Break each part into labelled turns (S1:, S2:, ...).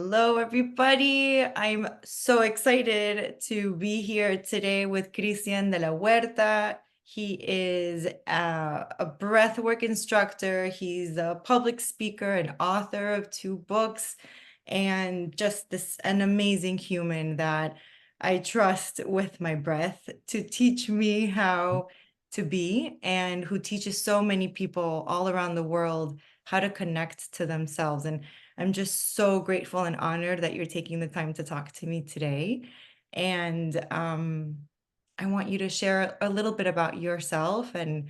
S1: Hello, everybody. I'm so excited to be here today with Cristian de la Huerta. He is a breathwork instructor. He's a public speaker and author of 2 books, and just an amazing human that I trust with my breath to teach me how to be, and who teaches so many people all around the world how to connect to themselves. And I'm just so grateful and honored that you're taking the time to talk to me today. And I want you to share a little bit about yourself, and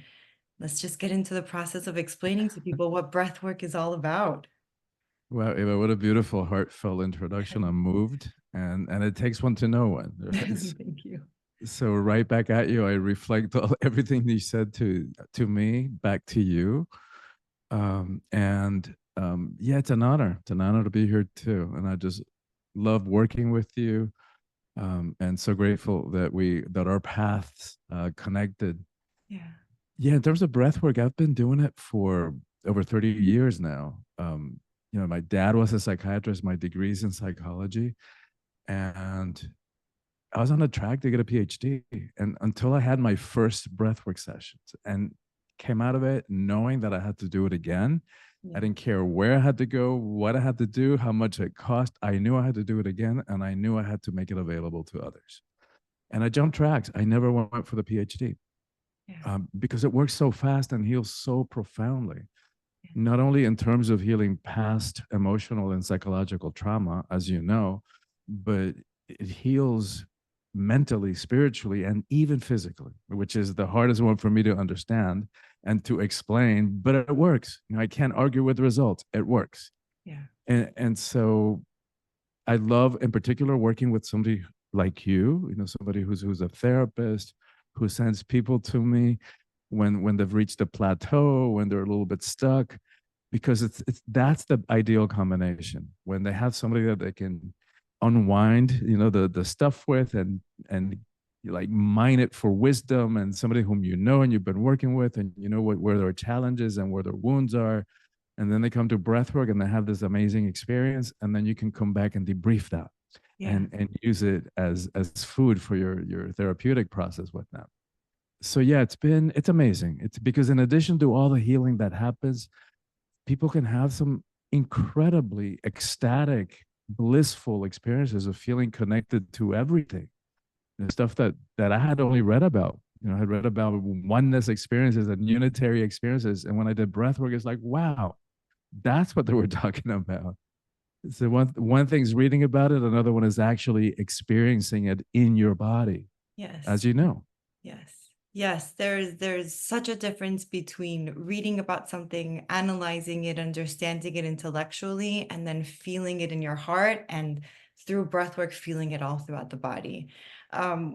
S1: let's just get into the process of explaining to people what breath work is all about.
S2: Wow, Eva, what a beautiful, heartfelt introduction. I'm moved, and it takes one to know one. Right?
S1: Thank you.
S2: So right back at you, I reflect everything you said to me back to you, yeah, it's an honor. It's an honor to be here too, and I just love working with you, and so grateful that our paths connected.
S1: Yeah.
S2: Yeah, in terms of breath work, I've been doing it for over 30 years now. My dad was a psychiatrist, my degree's in psychology, and I was on a track to get a PhD. And until I had my first breathwork sessions and came out of it knowing that I had to do it again, I
S1: Yeah.
S2: didn't care where I had to go, what I had to do, how much it cost. I knew I had to do it again, and I knew I had to make it available to others. And I jumped tracks. I never went for the PhD
S1: Yeah.
S2: because it works so fast and heals so profoundly,
S1: Yeah.
S2: not only in terms of healing past emotional and psychological trauma, as you know, but it heals mentally, spiritually, and even physically, which is the hardest one for me to understand and to explain, but it works. I can't argue with the results. It works.
S1: Yeah.
S2: And so I love in particular working with somebody like somebody who's a therapist, who sends people to me when they've reached a plateau, when they're a little bit stuck, because it's that's the ideal combination, when they have somebody that they can unwind the stuff with, and you like mine it for wisdom, and somebody whom you know and you've been working with, and you know where their challenges and where their wounds are, and then they come to breathwork and they have this amazing experience, and then you can come back and debrief that
S1: Yeah.
S2: and use it as food for your therapeutic process with them. So yeah, it's amazing. It's because in addition to all the healing that happens, people can have some incredibly ecstatic, blissful experiences of feeling connected to everything. The stuff that I had only read about. I had read about oneness experiences and unitary experiences, and when I did breathwork, it's like, wow, that's what they were talking about. So one thing's reading about it, another one is actually experiencing it in your body,
S1: Yes.
S2: as you know.
S1: Yes. Yes, there's such a difference between reading about something, analyzing it, understanding it intellectually, and then feeling it in your heart, and through breathwork, feeling it all throughout the body.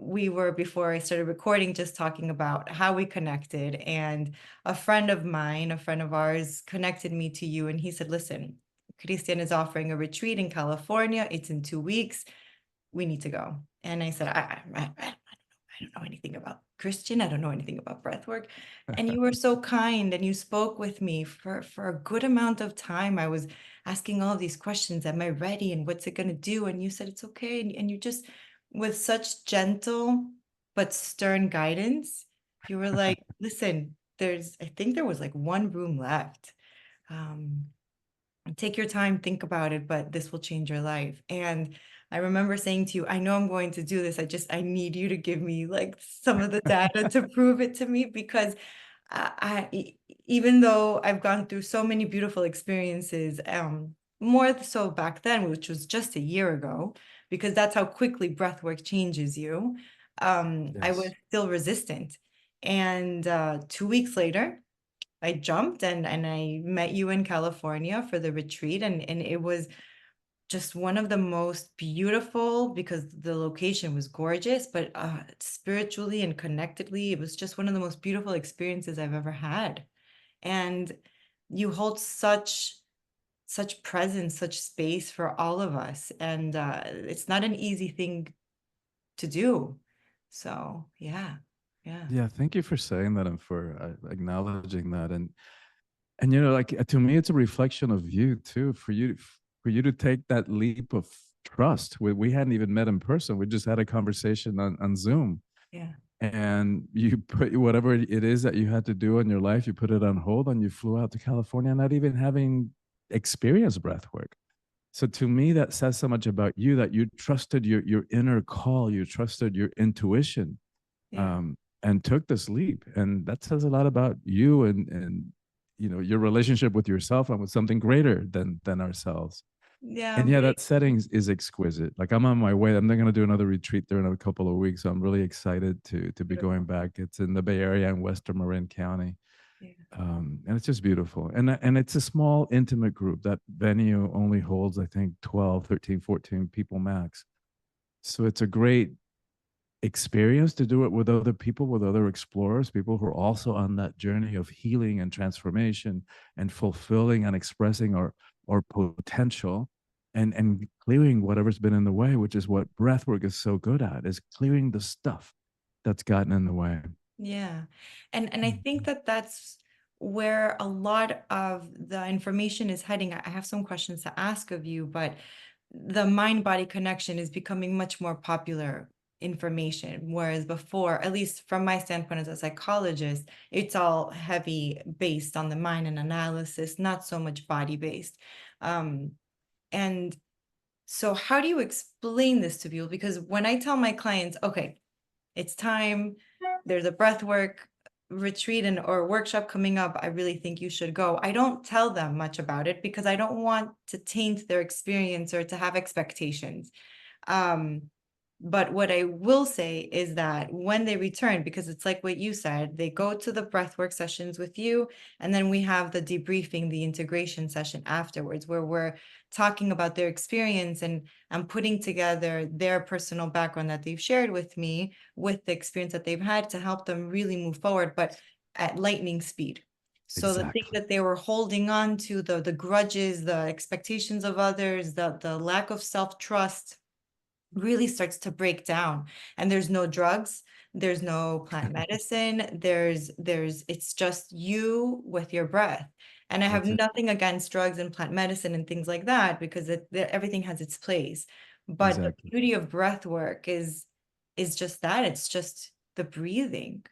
S1: We were, before I started recording, just talking about how we connected, and a friend of mine, a friend of ours, connected me to you, and he said, "Listen, Christian is offering a retreat in California. It's in 2 weeks. We need to go." And I said, I don't know anything about Christian. I don't know anything about breathwork. And you were so kind, and you spoke with me for a good amount of time. I was asking all these questions. Am I ready? And what's it going to do? And you said, it's okay. And you just, with such gentle but stern guidance, you were like, listen, I think there was like one room left. Um, Take your time, think about it, but this will change your life. And I remember saying to you, I know I'm going to do this. I need you to give me like some of the data to prove it to me, because even though I've gone through so many beautiful experiences, more so back then, which was just a year ago, because that's how quickly breathwork changes you. I was
S2: Yes.
S1: still resistant. And 2 weeks later, I jumped, and I met you in California for the retreat, and it was just one of the most beautiful, because the location was gorgeous, but spiritually and connectedly, it was just one of the most beautiful experiences I've ever had. And you hold such presence, such space for all of us, and it's not an easy thing to do. So yeah, yeah,
S2: Yeah, thank you for saying that and for acknowledging that. And like to me, it's a reflection of you too. For you, for you to take that leap of trust. We hadn't even met in person. We just had a conversation on Zoom.
S1: Yeah.
S2: And you put whatever it is that you had to do in your life, you put it on hold and you flew out to California, not even having experienced breath work. So to me, that says so much about you, that you trusted your inner call, you trusted your intuition,
S1: Yeah.
S2: and took this leap. And that says a lot about you and your relationship with yourself and with something greater than ourselves.
S1: Yeah.
S2: And yeah, that setting is exquisite. Like I'm on my way. I'm going to do another retreat there in a couple of weeks. So I'm really excited to be going
S1: Beautiful.
S2: back. It's in the Bay Area in Western Marin County.
S1: Yeah.
S2: And it's just beautiful. And it's a small, intimate group. That venue only holds, I think, 12, 13, 14 people max. So it's a great experience to do it with other people, with other explorers, people who are also on that journey of healing and transformation and fulfilling and expressing our potential and clearing whatever's been in the way, which is what breathwork is so good at, is clearing the stuff that's gotten in the way.
S1: Yeah. And I think
S2: Mhm.
S1: that that's where a lot of the information is heading. I have some questions to ask of you, but the mind body connection is becoming much more popular information. Whereas before, at least from my standpoint as a psychologist, it's all heavy based on the mind and analysis, not so much body based. And so, how do you explain this to people? Because when I tell my clients, okay, it's time, there's a breathwork retreat and or workshop coming up, I really think you should go. I don't tell them much about it because I don't want to taint their experience or to have expectations. Um, but what I will say is that when they return, because it's like what you said, they go to the breathwork sessions with you, and then we have the debriefing, the integration session afterwards, where we're talking about their experience and I'm putting together their personal background that they've shared with me with the experience that they've had to help them really move forward, but at lightning speed. So the thing
S2: Exactly.
S1: that they were holding on to, the grudges, the expectations of others, the lack of self-trust really starts to break down, and there's no drugs, there's no plant medicine, there's it's just you with your breath. And I have
S2: That's it.
S1: nothing against drugs and plant medicine and things like that, because everything has its place, but the
S2: Exactly.
S1: beauty of breath work is just that, it's just the breathing,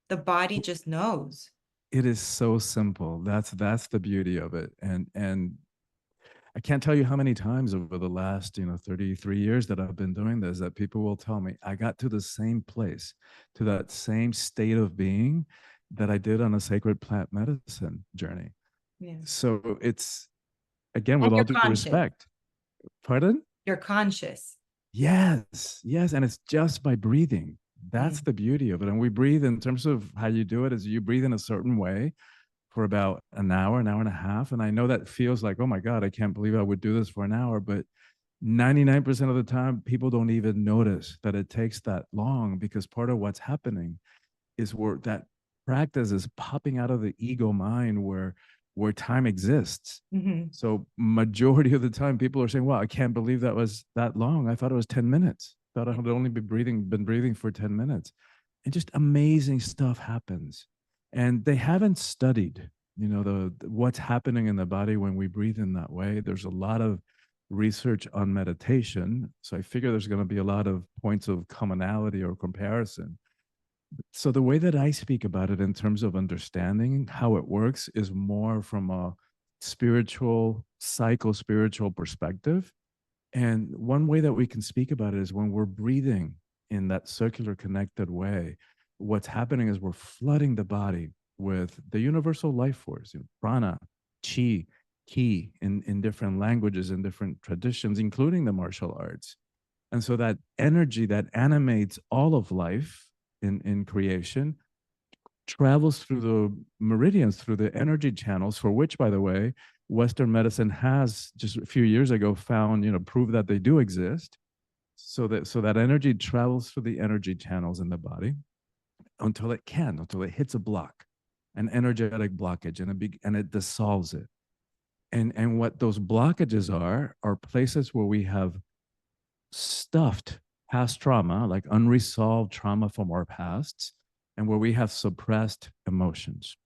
S1: the body just knows.
S2: It is so simple. That's the beauty of it. And I can't tell you how many times over the last, 33 years that I've been doing this, that people will tell me I got to the same place, to that same state of being that I did on a sacred plant medicine journey.
S1: Yeah.
S2: So it's, again,
S1: And
S2: with all
S1: you're
S2: due
S1: conscious,
S2: respect. Pardon?
S1: you're conscious.
S2: Yes, yes. And it's just by breathing. That's
S1: Mm.
S2: the beauty of it. And we breathe, in terms of how you do it, is you breathe in a certain way for about an hour and a half. And I know that feels like, oh my God, I can't believe I would do this for an hour. But 99% of the time, people don't even notice that it takes that long, because part of what's happening is where that practice is popping out of the ego mind where time exists.
S1: Mhm.
S2: So majority of the time, people are saying, "Wow, I can't believe that was that long. I thought it was 10 minutes. Thought I had only been breathing for 10 minutes." And just amazing stuff happens, and they haven't studied, the what's happening in the body when we breathe in that way. There's a lot of research on meditation, so I figure there's going to be a lot of points of commonality or comparison. So the way that I speak about it in terms of understanding how it works is more from a spiritual, psycho-spiritual perspective. And one way that we can speak about it is when we're breathing in that circular connected way, what's happening is we're flooding the body with the universal life force, prana, chi, ki, in different languages and different traditions, including the martial arts. And so that energy that animates all of life in creation travels through the meridians, through the energy channels, for which, by the way, Western medicine has just a few years ago found, prove that they do exist. So that energy travels through the energy channels in the body until it hits a block, an energetic blockage, and it dissolves it. And what those blockages are places where we have stuffed past trauma, like unresolved trauma from our pasts, and where we have suppressed emotions.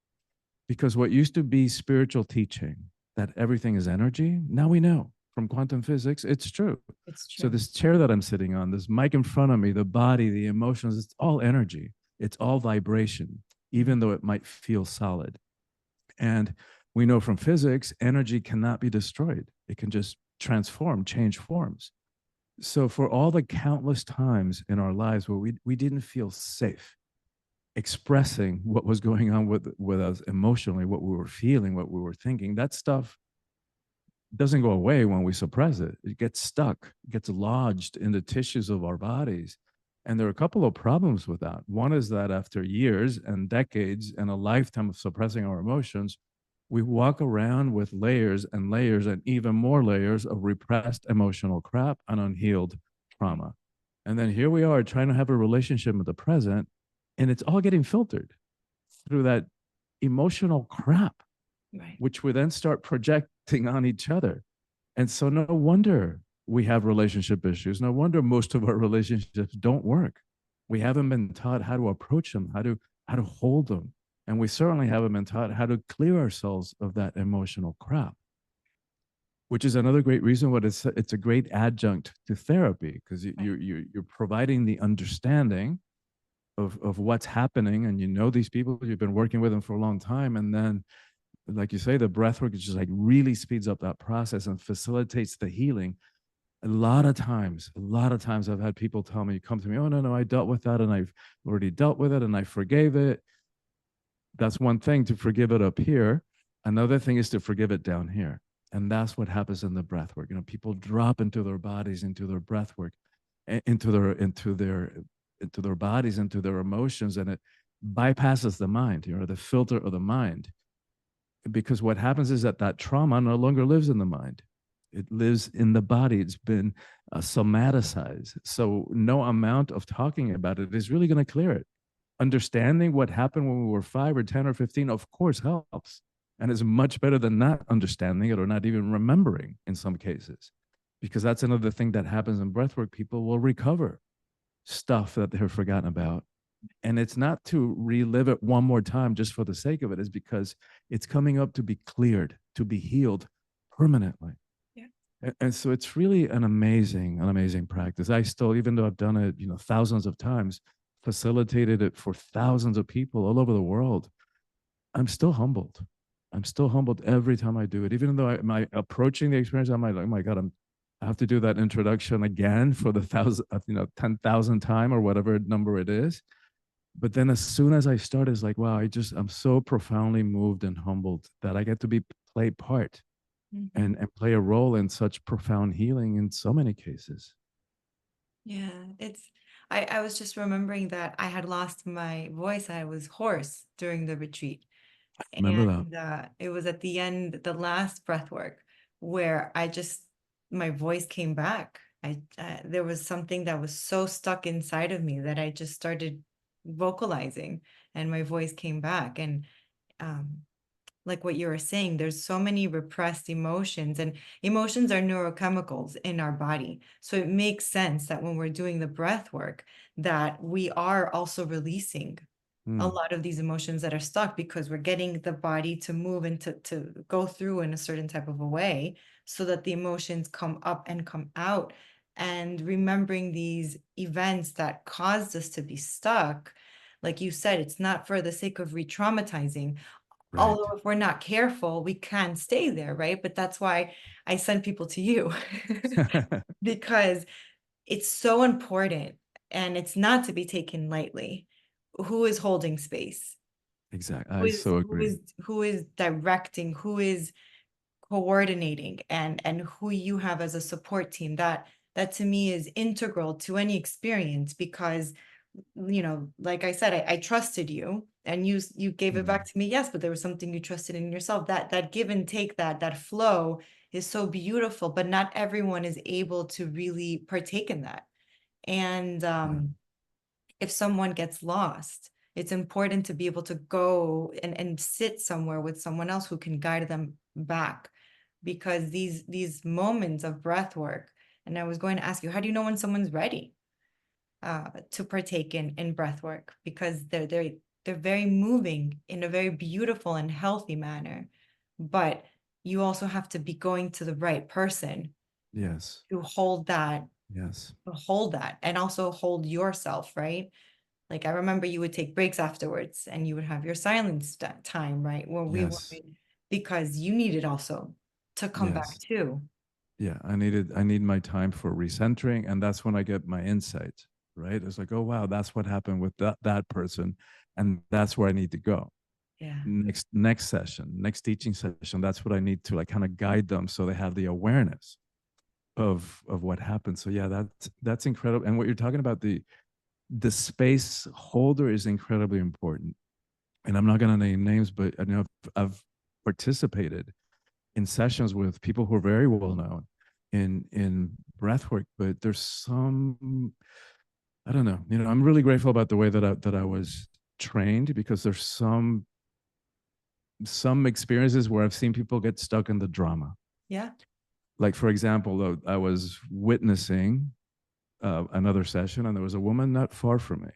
S2: Because what used to be spiritual teaching, that everything is energy, now we know from quantum physics. It's true.
S1: It's
S2: So
S1: true.
S2: this chair that I'm sitting on, this mic in front of me, the body, the emotions, it's all energy. It's all vibration, even though it might feel solid. And we know from physics, energy cannot be destroyed. It can just transform, change forms. So for all the countless times in our lives where we didn't feel safe expressing what was going on with us emotionally, what we were feeling, what we were thinking, that stuff doesn't go away when we suppress it. It gets stuck, it gets lodged in the tissues of our bodies. And there are a couple of problems with that. One is that after years and decades and a lifetime of suppressing our emotions, we walk around with layers and layers and even more layers of repressed emotional crap and unhealed trauma. And then here we are trying to have a relationship with the present, and it's all getting filtered through that emotional crap,
S1: Right.
S2: which we then start projecting on each other. And so, no wonder we have relationship issues. No wonder most of our relationships don't work. We haven't been taught how to approach them, how to hold them, and we certainly haven't been taught how to clear ourselves of that emotional crap. Which is another great reason why it's a great adjunct to therapy, because
S1: Right.
S2: you're providing the understanding of what's happening, and you know these people, you've been working with them for a long time, and then like you say, the breath work is just like really speeds up that process and facilitates the healing. A lot of times I've had people tell me, come to me, oh no, I dealt with that and I've already dealt with it and I forgave it. That's one thing, to forgive it up here. Another thing is to forgive it down here. And that's what happens in the breath work. People drop into their bodies, into their breath work, into their bodies, into their emotions, and it bypasses the mind, the filter of the mind. Because what happens is that trauma no longer lives in the mind. It lives in the body. It's been somaticized. So no amount of talking about it is really going to clear it. Understanding what happened when we were 5 or 10 or 15, of course, helps. And is much better than not understanding it or not even remembering in some cases. Because that's another thing that happens in breathwork. People will recover stuff that they've forgotten about. And it's not to relive it one more time just for the sake of it, is because it's coming up to be cleared, to be healed permanently.
S1: Yeah.
S2: And so it's really an amazing practice. I still, even though I've done it, thousands of times, facilitated it for thousands of people all over the world, I'm still humbled. I'm still humbled every time I do it. Even though my approaching the experience, I'm like, oh my God, I have to do that introduction again for the 10,000 time or whatever number it is. But then as soon as I start, it's like, wow, I'm so profoundly moved and humbled that I get to play part
S1: Mhm.
S2: and play a role in such profound healing in so many cases.
S1: Yeah, I was just remembering that I had lost my voice. I was hoarse during the retreat.
S2: Remember that?
S1: And it was at the end, the last breath work, where my voice came back. There was something that was so stuck inside of me that I just started vocalizing, and my voice came back. And um, like what you were saying, there's so many repressed emotions, and emotions are neurochemicals in our body. So it makes sense that when we're doing the breath work, that we are also releasing a
S2: Mm,
S1: lot of these emotions that are stuck, because we're getting the body to move and to go through in a certain type of a way, so that the emotions come up and come out. And remembering these events that caused us to be stuck, like you said, it's not for the sake of re-traumatizing.
S2: right.
S1: Although if we're not careful, we can stay there, right? But that's why I send people to you, because it's so important, and it's not to be taken lightly. Who is holding space?
S2: Exactly.
S1: Who
S2: I
S1: is
S2: so
S1: who
S2: agree.
S1: is who is directing? Who is coordinating? And who you have as a support team? That to me is integral to any experience, because like I said, I trusted you, and you gave it back
S2: Mm,
S1: to me. Yes, but there was something you trusted in yourself. That give and take, that flow is so beautiful, but not everyone is able to really partake in that. And
S2: yeah.
S1: if someone gets lost, it's important to be able to go and sit somewhere with someone else who can guide them back, because these moments of breath work. And I was going to ask you, how do you know when someone's ready to partake in breath work? Because they're very moving in a very beautiful and healthy manner, but you also have to be going to the right person
S2: Yes.
S1: to hold that,
S2: Yes.
S1: and also hold yourself, right? Like I remember you would take breaks afterwards and you would have your silence time, right? Where we were,
S2: Yes.
S1: because you needed also to come back
S2: Yes.
S1: too.
S2: Yeah. I need my time for recentering. And that's when I get my insight, right? It's like, oh wow, that's what happened with that person. And that's where I need to go.
S1: Yeah.
S2: Next session, next teaching session. That's what I need to like kind of guide them so they have the awareness of what happened. So yeah, that's incredible. And what you're talking about, the space holder is incredibly important. And I'm not going to name names, but I know I've participated in sessions with people who are very well known in breathwork, but there's some, I don't know, I'm really grateful about the way that I was trained, because there's some experiences where I've seen people get stuck in the drama.
S1: Yeah.
S2: Like for example, I was witnessing another session, and there was a woman not far from me,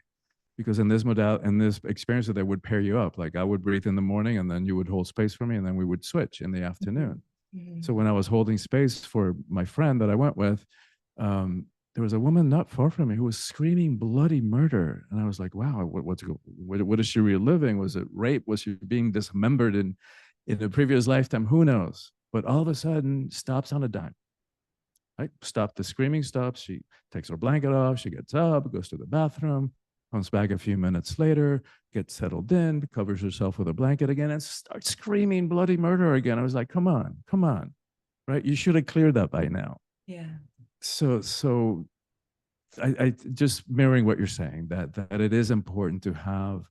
S2: because in this experience that they would pair you up. Like I would breathe in the morning, and then you would hold space for me, and then we would switch in the
S1: Mhm.
S2: afternoon.
S1: Mhm.
S2: So when I was holding space for my friend that I went with, there was a woman not far from me who was screaming bloody murder, and I was like, "Wow, what is she reliving? Was it rape? Was she being dismembered in a previous lifetime? Who knows?" But all of a sudden, stops on a dime. Right? Stop. The screaming stops. She takes her blanket off. She gets up, goes to the bathroom, comes back a few minutes later, gets settled in, covers herself with a blanket again, and starts screaming bloody murder again. I was like, come on, come on. Right? You should have cleared that by now.
S1: Yeah.
S2: So I just mirroring what you're saying, that it is important to have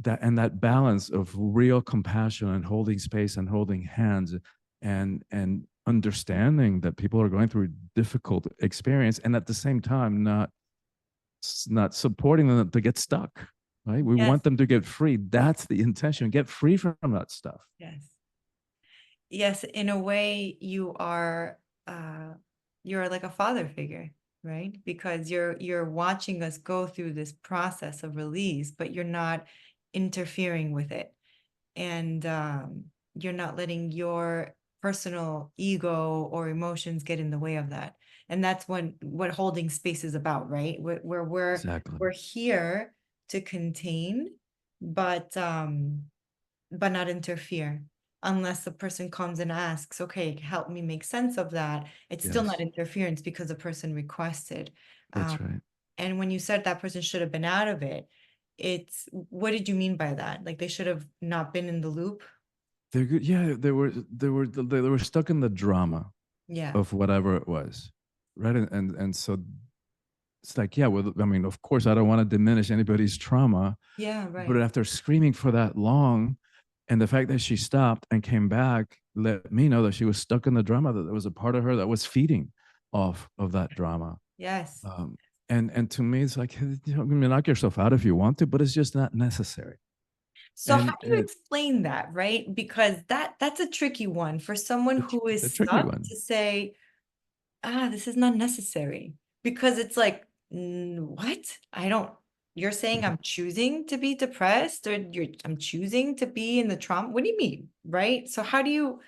S2: that, and that balance of real compassion and holding space and holding hands, and understanding that people are going through a difficult experience, and at the same time not supporting them to get stuck, right? We
S1: Yes.
S2: want them to get free. That's the intention. Get free from that stuff.
S1: Yes. Yes. In a way, uh you're like a father figure, right? Because you're watching us go through this process of release, but you're not interfering with it. And you're not letting your personal ego or emotions get in the way of that. And that's what holding space is about, right? Where
S2: Exactly.
S1: we're here to contain, but not interfere. Unless the person comes and asks, okay, help me make sense of that, it's still not
S2: Yes,
S1: interference because the person requested. um,
S2: that's right.
S1: and when you said that person should have been out of it, it's, what did you mean by that? Like they should have not been in the loop?
S2: They're good. Yeah, they were stuck in the drama
S1: Yeah.
S2: of whatever it was, right? And so it's like, yeah, well, I mean, of course, I don't want to diminish anybody's trauma,
S1: Yeah,
S2: but
S1: right.
S2: after screaming for that long, and the fact that she stopped and came back let me know that she was stuck in the drama, that there was a part of her that was feeding off of that drama.
S1: Yes.
S2: Um, and to me, it's like, hey, knock yourself out if you want to, but it's just not necessary.
S1: So how
S2: And
S1: do you explain that, right? Because that's a tricky one for someone who
S2: it's a
S1: is
S2: tricky
S1: stuck
S2: one.
S1: to say, ah, this is not necessary. Because it's like, what? I don't, you're saying I'm choosing to be depressed, or I'm choosing to be in the trauma. What do you mean? Right? So how do you,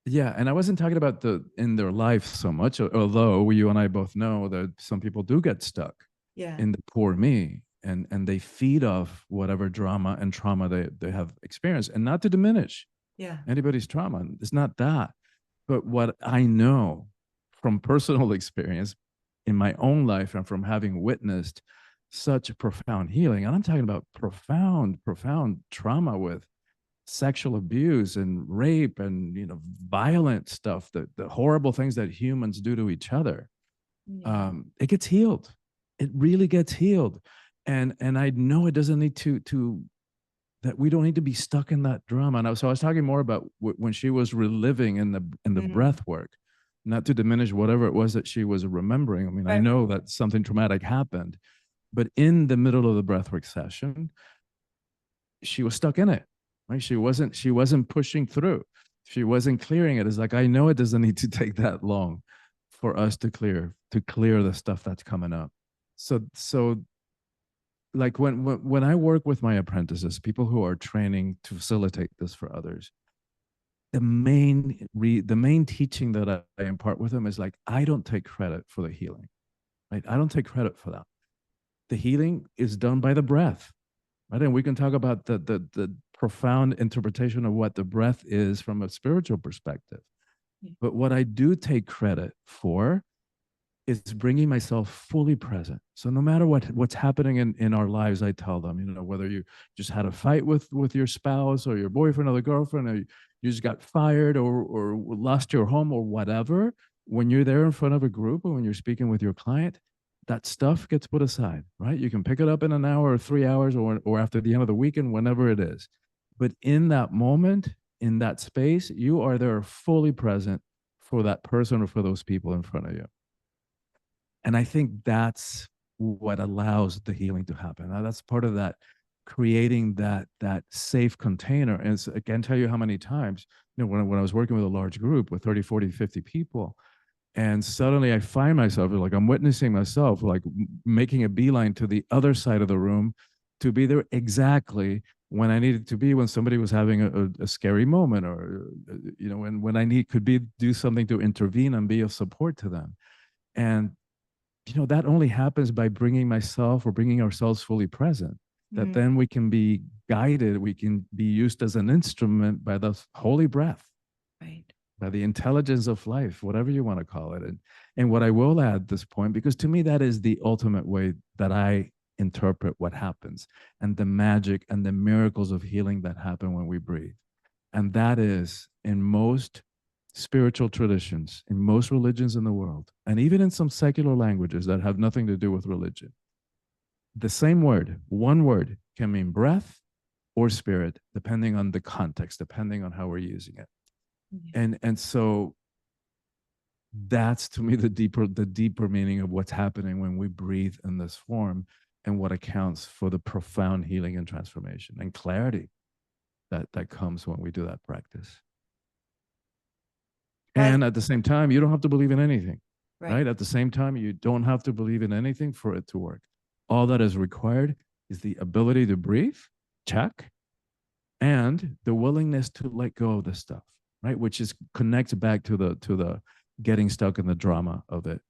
S2: Yeah, and I wasn't talking about the in their life so much, although you and I both know that some people do get stuck
S1: yeah,
S2: in the poor me, and they feed off whatever drama and trauma they have experienced. And not to diminish
S1: yeah,
S2: anybody's trauma, it's not that. But what I know from personal experience in my own life, and from having witnessed such profound healing, and I'm talking about profound trauma with sexual abuse and rape and violent stuff, the horrible things that humans do to each other,
S1: yeah.
S2: it gets healed. It really gets healed. And I know it doesn't need to that we don't need to be stuck in that drama. And so I was talking more about when she was reliving in the
S1: Mm,
S2: breath work, not to diminish whatever it was that she was remembering. I mean, I
S1: right.
S2: know that something traumatic happened, but in the middle of the breathwork session, she was stuck in it. Right? She wasn't pushing through. She wasn't clearing it. It's like, I know it doesn't need to take that long for us to clear the stuff that's coming up. So like when I work with my apprentices, people who are training to facilitate this for others, the main teaching that I impart with them is like, I don't take credit for the healing, right? I don't take credit for that. The healing is done by the breath, right? And we can talk about the profound interpretation of what the breath is from a spiritual perspective.
S1: Yeah.
S2: But what I do take credit for is bringing myself fully present. So no matter what's happening in our lives, I tell them, whether you just had a fight with your spouse or your boyfriend or the girlfriend, or you just got fired or lost your home or whatever, when you're there in front of a group or when you're speaking with your client, that stuff gets put aside, right? You can pick it up in an hour or 3 hours or after the end of the weekend, whenever it is. But in that moment, in that space, you are there fully present for that person or for those people in front of you. And I think that's what allows the healing to happen. Now, that's part of that, creating that safe container. And I can't tell you how many times, when I was working with a large group with 30, 40, 50 people, and suddenly I find myself like I'm witnessing myself like making a beeline to the other side of the room to be there exactly when I needed to be, when somebody was having a scary moment, or when I could do something to intervene and be of support to them. And that only happens by bringing myself or bringing ourselves fully present, that
S1: Mm,
S2: then we can be guided, we can be used as an instrument by the holy breath,
S1: right.
S2: by the intelligence of life, whatever you want to call it. And what I will add at this point, because to me that is the ultimate way that I interpret what happens, and the magic and the miracles of healing that happen when we breathe. And that is, in most spiritual traditions, in most religions in the world, and even in some secular languages that have nothing to do with religion, the same word, one word, can mean breath or spirit, depending on the context, depending on how we're using it.
S1: Yeah.
S2: And so that's, to me, the deeper meaning of what's happening when we breathe in this form, and what accounts for the profound healing and transformation and clarity that comes when we do that practice.
S1: That's
S2: And at the same time, you don't have to believe in anything,
S1: right.
S2: right? At the same time, you don't have to believe in anything for it to work. All that is required is the ability to breathe, check, and the willingness to let go of the stuff, right? Which is connects back to the getting stuck in the drama of it.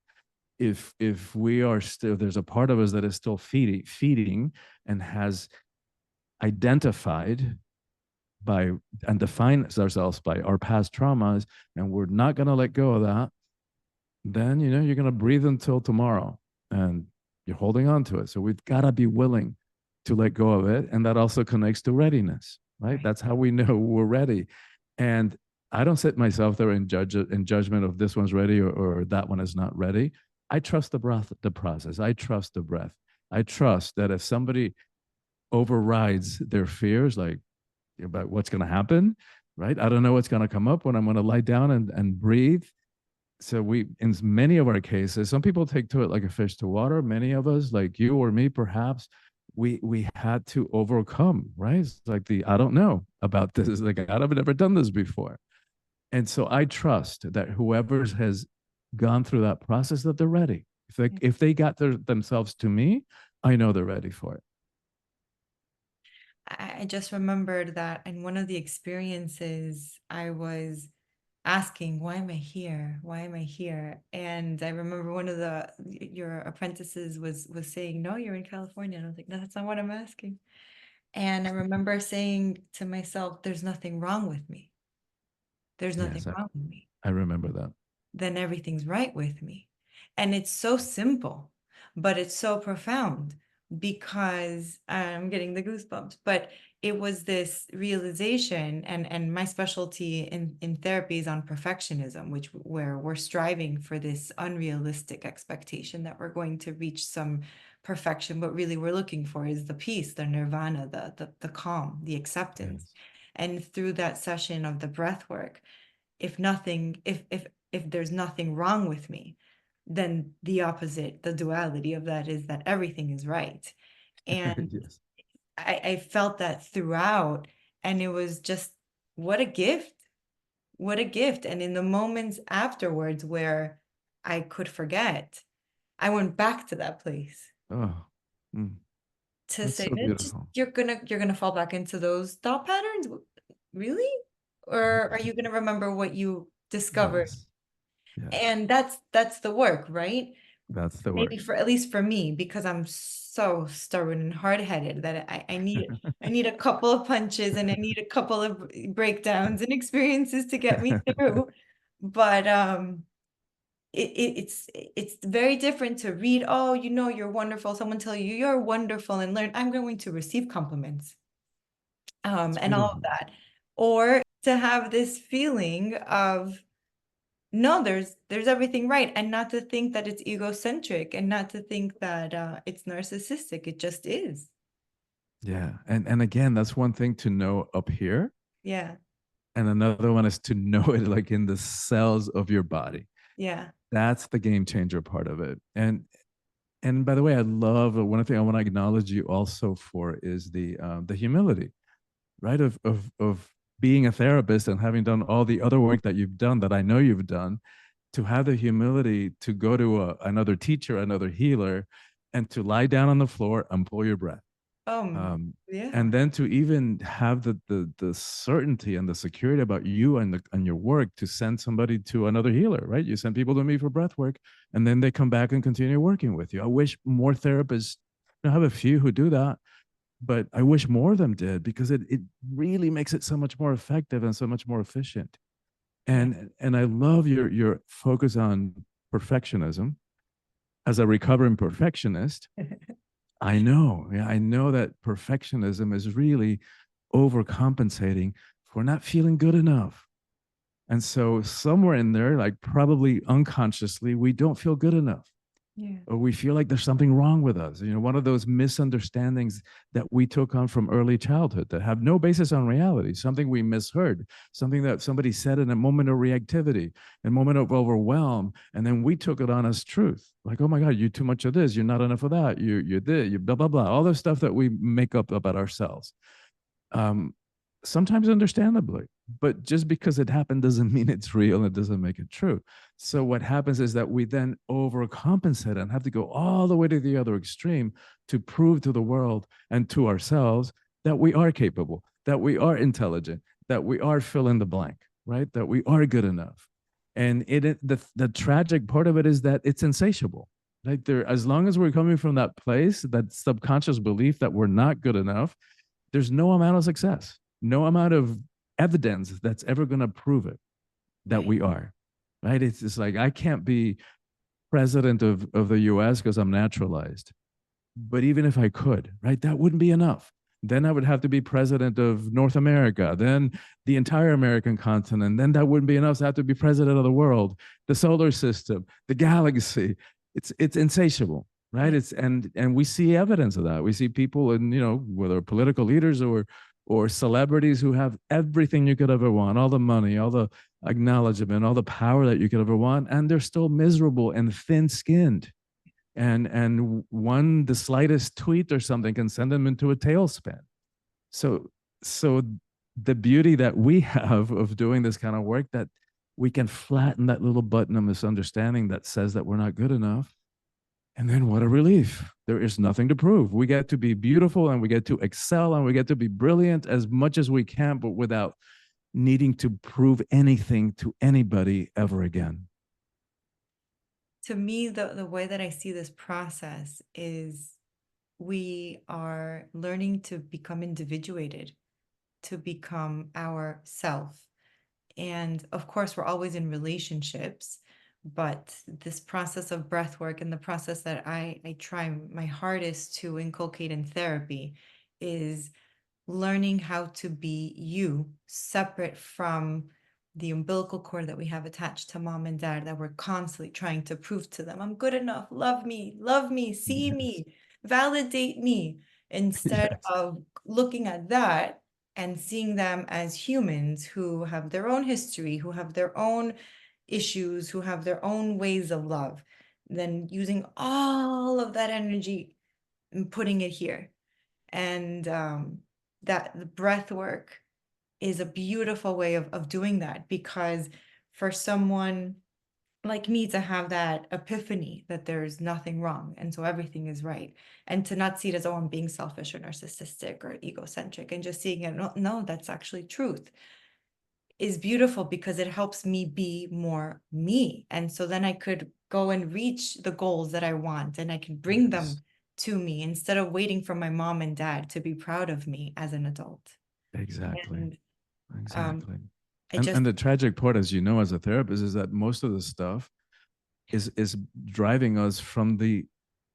S2: If we are still, there's a part of us that is still feeding and has identified by and defines ourselves by our past traumas, and we're not going to let go of that, then you're going to breathe until tomorrow, and you're holding on to it. So we've got to be willing to let go of it, and that also connects to readiness, right?
S1: Right.
S2: That's how we know we're ready. And I don't sit myself there in judgment of this one's ready, or that one is not ready. I trust the process. I trust the breath. I trust that if somebody overrides their fears, like about what's going to happen, right? I don't know what's going to come up when I'm going to lie down and breathe. So in many of our cases, some people take to it like a fish to water. Many of us, like you or me, perhaps, we had to overcome, right? It's like I don't know about this. It's like, I've never done this before. And so I trust that whoever has gone through that process, that they're ready. If they got themselves to me, I know they're ready for it.
S1: I just remembered that in one of the experiences, I was asking, why am I here? Why am I here? And I remember one of your apprentices was saying, no, you're in California. And I was like, no, that's not what I'm asking. And I remember saying to myself, there's nothing wrong with me. There's nothing
S2: Yes, I,
S1: wrong with me.
S2: I remember that.
S1: Then everything's right with me. And it's so simple, but it's so profound because I'm getting the goosebumps. But it was this realization, and my specialty in therapy is on perfectionism, where we're striving for this unrealistic expectation that we're going to reach some perfection, but really we're looking for is the peace, the nirvana, the calm, the acceptance.
S2: Yes.
S1: And through that session of the breath work, if nothing if there's nothing wrong with me, then the opposite, the duality of that is that everything is right. And
S2: Yes.
S1: I felt that throughout, and it was just, what a gift, what a gift. And in the moments afterwards where I could forget, I went back to that place
S2: Oh, mm,
S1: to
S2: that's
S1: say
S2: so
S1: that just
S2: beautiful.
S1: you're gonna fall back into those thought patterns. Really? or are you going to remember what you discovered?
S2: Yes. Yes.
S1: And that's the work, right?
S2: That's the
S1: Maybe
S2: work.
S1: for at least for me, because I'm so stubborn and hard-headed that I need a couple of punches and I need a couple of breakdowns and experiences to get me through. But it's very different to read, oh, you know, you're wonderful. Someone tell you you're wonderful and learn, I'm going to receive compliments,
S2: It's
S1: and all of
S2: beautiful.
S1: that. Or to have this feeling of, no, there's everything right, and not to think that it's egocentric, and not to think that it's narcissistic. It just is.
S2: Yeah. And again, that's one thing to know up here.
S1: Yeah,
S2: And another one is to know it like in the cells of your body.
S1: yeah.
S2: That's the game changer part of it. And by the way, I love one thing I want to acknowledge you also for is the humility, right? Of being a therapist and having done all the other work that you've done that I know you've done, to have the humility to go to another teacher, another healer, and to lie down on the floor and pull your breath. um,
S1: Yeah.
S2: and then to even have the certainty and the security about you and your work to send somebody to another healer, right? You send people to me for breath work, and then they come back and continue working with you. I wish more therapists, I have a few who do that, but I wish more of them did, because it really makes it so much more effective and so much more efficient.
S1: Yeah.
S2: And I love your focus on perfectionism. As a recovering perfectionist, I know. Yeah, I know that perfectionism is really overcompensating for not feeling good enough. And so somewhere in there, like probably unconsciously, we don't feel good enough,
S1: Yeah.
S2: or we feel like there's something wrong with us. You know, one of those misunderstandings that we took on from early childhood that have no basis on reality, something we misheard, something that somebody said in a moment of reactivity, a moment of overwhelm, and then we took it on as truth. Like, oh my God, you're too much of this, you're not enough of that, you're this, you blah blah blah, all the stuff that we make up about ourselves. um, Sometimes understandably, but just because it happened doesn't mean it's real. It doesn't make it true. So what happens is that we then overcompensate and have to go all the way to the other extreme to prove to the world and to ourselves that we are capable, that we are intelligent, that we are fill in the blank, right? That we are good enough. And the tragic part of it is that it's insatiable. Like there, as long as we're coming from that place, that subconscious belief that we're not good enough, there's no amount of success, no amount of evidence that's ever going to prove it that
S1: Right.
S2: we are, right? It's just like, I can't be president of the US because I'm naturalized. But even if I could, right, that wouldn't be enough. Then I would have to be president of North America, then the entire American continent. Then that wouldn't be enough. So I have to be president of the world, the solar system, the galaxy. It's insatiable, right?
S1: Yeah.
S2: And we see evidence of that. We see people, and whether political leaders or celebrities, who have everything you could ever want, all the money, all the acknowledgement, all the power that you could ever want, and they're still miserable and thin-skinned, and the slightest tweet or something can send them into a tailspin. So so the beauty that we have of doing this kind of work, that we can flatten that little button of misunderstanding that says that we're not good enough. And then what a relief. There is nothing to prove. We get to be beautiful, and we get to excel, and we get to be brilliant as much as we can, but without needing to prove anything to anybody ever again.
S1: To me, the way that I see this process is we are learning to become individuated, to become our self. And of course, we're always in relationships, but this process of breath work and the process that I try my hardest to inculcate in therapy is learning how to be you, separate from the umbilical cord that we have attached to mom and dad, that we're constantly trying to prove to them, I'm good enough, love me, see
S2: Yes.
S1: me, validate me, instead
S2: Yes.
S1: of looking at that and seeing them as humans who have their own history, who have their own issues, who have their own ways of love, then using all of that energy and putting it here. And that the breath work is a beautiful way of doing that, because for someone like me to have that epiphany that there's nothing wrong and so everything is right, and to not see it as, oh, I'm being selfish or narcissistic or egocentric, and just seeing it, no, no, that's actually truth. is beautiful because it helps me be more me. And so then I could go and reach the goals that I want, and I can bring
S2: Yes,
S1: them to me instead of waiting for my mom and dad to be proud of me as an adult.
S2: exactly.
S1: And um,
S2: Exactly.
S1: I just,
S2: And the tragic part, as you know, as a therapist, is that most of the stuff is driving us from the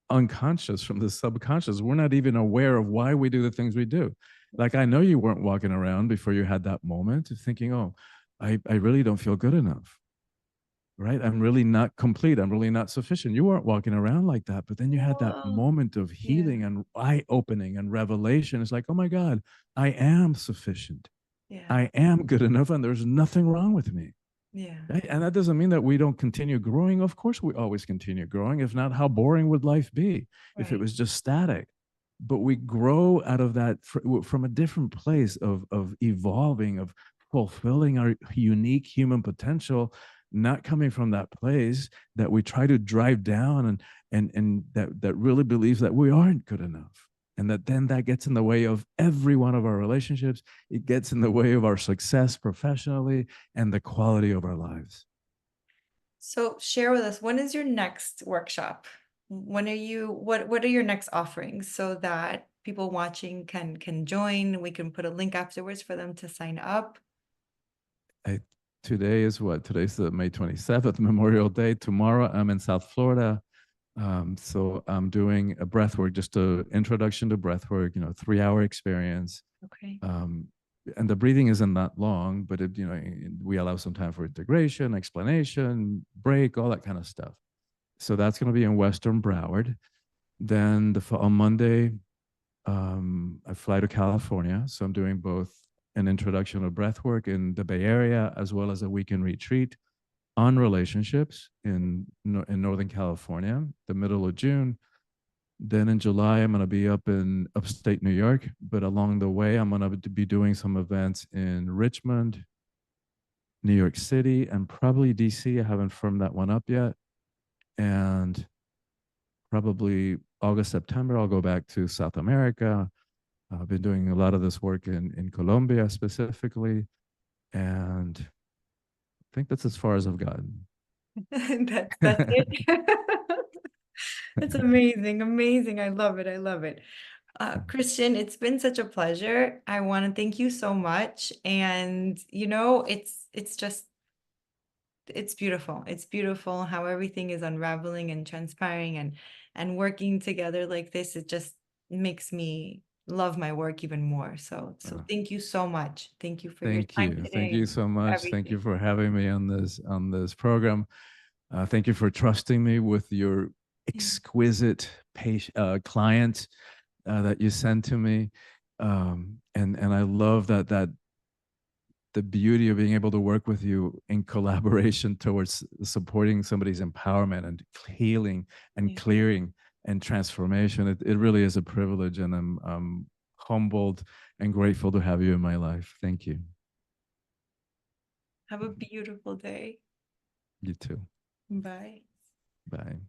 S2: unconscious, from the subconscious. We're not even aware of why we do the things we do. Like I know you weren't walking around before you had that moment thinking, oh, I really don't feel good enough. Right? I'm really not complete. I'm really not sufficient. You weren't walking around like that. But then you had that
S1: well,
S2: moment of healing
S1: yeah,
S2: and eye opening and revelation. It's like, oh my God, I am sufficient.
S1: yeah,
S2: I am good enough and there's nothing wrong with me.
S1: yeah,
S2: Right? And that doesn't mean that we don't continue growing. Of course, we always continue growing. If not, how boring would life be if it
S1: right.
S2: was just static? But we grow out of that from a different place of evolving, of fulfilling our unique human potential, not coming from that place that we try to drive down and that really believes that we aren't good enough. And that then that gets in the way of every one of our relationships. It gets in the way of our success professionally and the quality of our lives.
S1: So share with us, when is your next workshop? When are you, what are your next offerings so that people watching can join? We can put a link afterwards for them to sign up.
S2: I, today is what? Today's the May 27th, Memorial Day. Tomorrow I'm in South Florida. So I'm doing a breath work, just an introduction to breath work, 3 hour experience.
S1: Okay.
S2: Um, and the breathing isn't that long, but we allow some time for integration, explanation, break, all that kind of stuff. So that's going to be in Western Broward. Then on Monday, I fly to California. So I'm doing both an introduction of breath work in the Bay Area as well as a weekend retreat on relationships in Northern California, the middle of June. Then in July, I'm going to be up in upstate New York. But along the way, I'm going to be doing some events in Richmond, New York City, and probably DC. I haven't firmed that one up yet. And probably August, September, I'll go back to South America. I've been doing a lot of this work in Colombia specifically. And I think that's as far as I've gotten.
S1: That's it. It's amazing, amazing. I love it. I love it. Christian, it's been such a pleasure. I want to thank you so much. And it's just it's beautiful. It's beautiful how everything is unraveling and transpiring and working together like this. It just makes me love my work even more. So
S2: Uh,
S1: thank you so much. Thank you for your
S2: Thank
S1: time
S2: you. Thank
S1: today
S2: you
S1: and
S2: so much. Thank
S1: everything.
S2: you for having me on this program. Thank you for trusting me with your
S1: Yeah.
S2: exquisite client that you sent to me. And I love that the beauty of being able to work with you in collaboration towards supporting somebody's empowerment and healing and
S1: Yeah.
S2: clearing and transformation. It really is a privilege, and I'm humbled and grateful to have you in my life. Thank you.
S1: Have a beautiful day.
S2: You too.
S1: Bye.
S2: Bye.